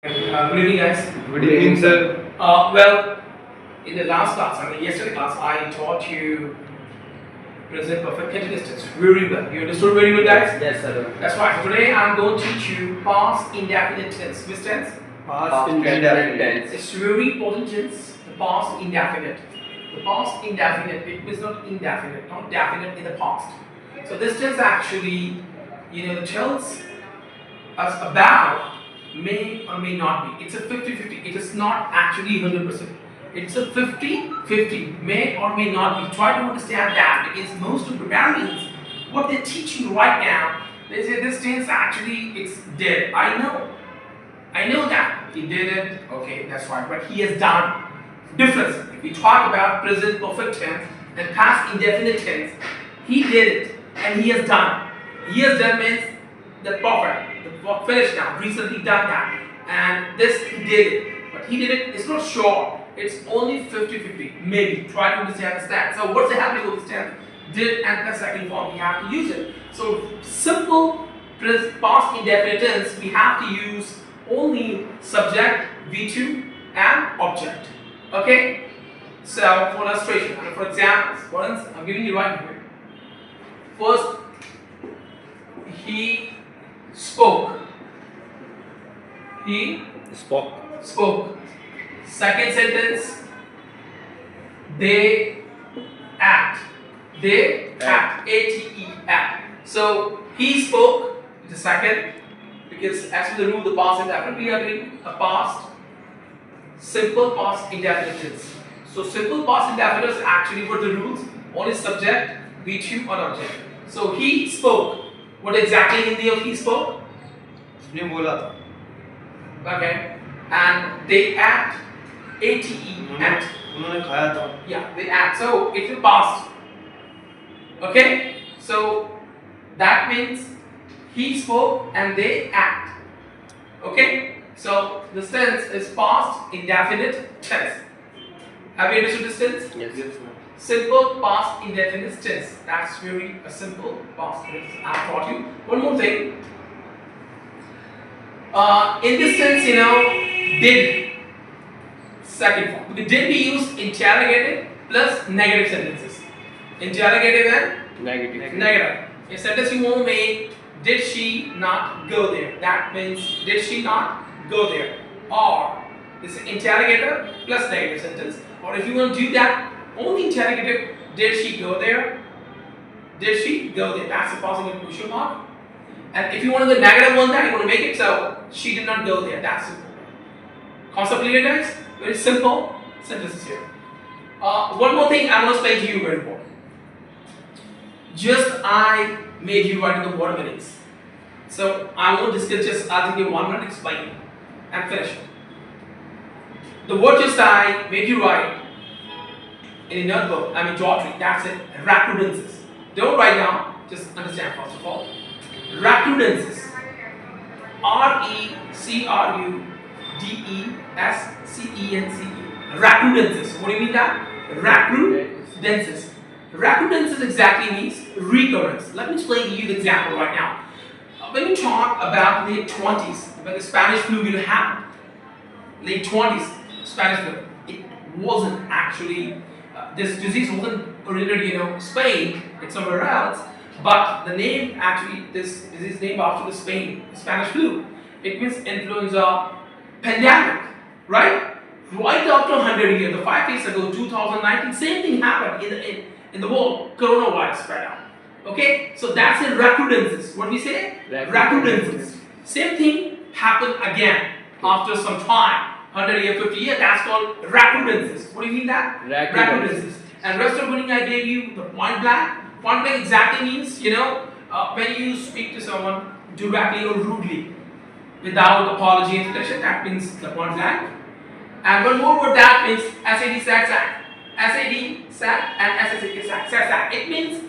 Good evening, guys. Good evening, sir. Well, in the last class, yesterday class, I taught you present perfect continuous tense very well. You understood very well, guys? Yes, sir. That's right. So today I'm going to teach you past indefinite tense. Which tense? Past indefinite tense. It's very important tense. The past indefinite. The past indefinite. It is not indefinite, not definite in the past. So this tense actually, tells us about may or may not be. It's a 50-50. It is not actually 100%. It's a 50-50. May or may not be. Try to understand that, because most of the Barbarians, what they're teaching right now, they say this tense actually it's dead. I know that. He did it. Okay, that's right. But he has done. Difference. If we talk about present perfect tense and past indefinite tense, he did it and he has done. He has done means the perfect. The work finished now. Recently done that. And this he did it. But he did it. It's not sure. It's only 50-50. Maybe. Try to understand that. So what's happening with this tense? Did and the second form. We have to use it. So simple past indefinite tense, we have to use only subject, V2 and object. Okay? So for illustration, for examples, for instance, I'm giving you right here. First, he spoke. He spoke. Second sentence, they act. They act. A-T-E, act. So he spoke, the second, because as per the rule, the past indefinite, we are doing a past, simple past indefinite tense. So simple past indefinite is actually what the rules, only subject, V2 or object. So he spoke. What exactly Hindi of he spoke? उसने बोला था. Okay. And they act. A-T-E, act. उन्होंने खाया था. Yeah, they act. So it will past. Okay? So that means he spoke and they act. Okay? So the tense is past indefinite tense. Have you understood this tense? Yes, sir. Simple past indefinite tense. That's very a simple past tense. I taught you. One more thing. In this tense, did second form. Did we use interrogative plus negative sentences? Interrogative and negative. A sentence you won't make. Did she not go there? That means did she not go there? Or this is interrogator plus negative sentence. Or if you want to do that, only interrogative, did she go there? Did she go there? That's a positive question mark. And if you want the negative one, that you want to make it so she did not go there. That's simple. Concept clear, guys? Very simple sentences here. One more thing I want to explain to you very important. Just I made you write the word meanings. So I won't discuss, just I'll give 1 minute explain and finish it. The word just I made you write in a notebook, jottery, that's it, recrudescences. Don't write down, just understand first of all. Recrudescences. R-E-C-R-U-D-E-S-C-E-N-C-E. Recrudescences. What do you mean that? Recrudescences. Recrudescences exactly means recurrence. Let me explain to you the example right now. When you talk about late 20s, when the Spanish flu will happen, late 20s Spanish flu, it wasn't actually, this disease wasn't originated, Spain, it's somewhere else, but the name actually, this disease named after the Spanish flu. It means influenza pandemic, right? Right after 100 years, the 5 years ago, 2019, same thing happened in the world, coronavirus spread out. Okay, so that's in recrudescences. What do we say? Recrudescences. Same thing happened again after some time, 100 years, 50 years. That's called recrudescences. What do you mean that? Recrudescences. And rest of the meaning I gave you, the point blank. Point blank exactly means, when you speak to someone directly or rudely, without apology and explanation, that means the point blank. And one more word that means SAD, SAT, and SSAT, SAT. It means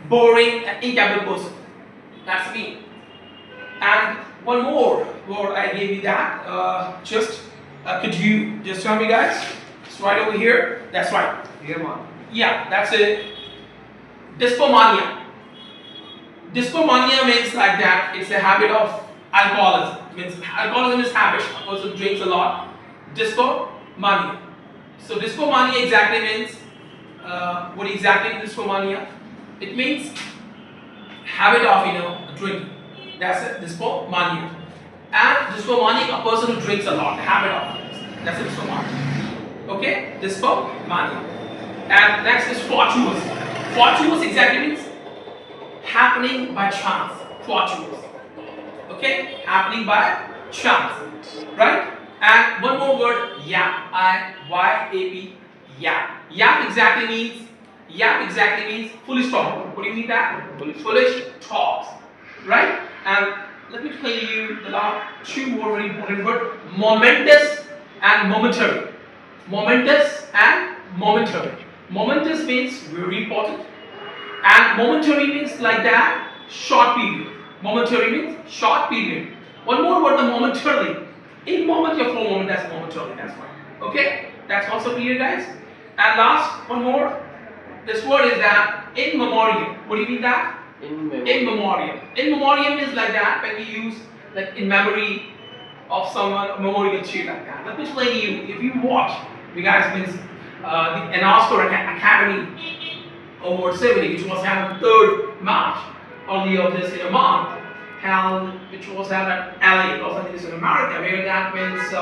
boring and incapable person. That's me. And one more word I gave you that. Could you just tell me, guys? It's right over here. That's right. Here, man. Yeah, that's it. Dysphomania. Dysphomania means like that. It's a habit of alcoholism. Means alcoholism is habit. A person drinks a lot. Dysphomania. So dysphomania exactly means what exactly is dysphomania? It means habit of drinking. That's it. Dysphomania. And dysphomanic, a person who drinks a lot. Habit of it. That's it. Dysphomania. Okay. Dysphomania. And next is fortuitous. Fortuitous exactly means happening by chance. Fortuitous. Okay, happening by chance, right? And one more word, yap. I-Y-A-P, yap. Yap exactly means foolish talk. What do you mean that? Foolish talks, right? And let me tell you the last two more very important words: momentous and momentary. Momentous and momentary. Momentous means very important, and momentary means like that, short period. Momentary means short period. One more word, the momentarily. In moment, your full moment, that's momentarily, that's fine. Okay? That's also clear, guys. And last, one more. This word is that in memoriam. What do you mean that? In memoriam. In memoriam is like that when we use like in memory of someone, a memorial tree like that. Let me explain to you. If you watch, you guys means an Oscar Academy Award ceremony, which was held on 3rd March only of this month, held, which was held at LA, Los Angeles in America, where that means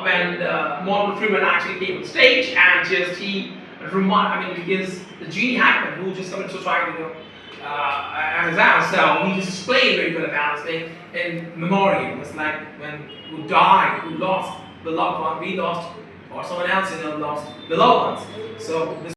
when Morgan Freeman actually came on stage and just because the Gene Hackman, who just committed suicide, and his house, so he just explained very good about this thing in memoriam. It's like when who died, who lost the loved one, we lost, or someone else lost the loved ones. So this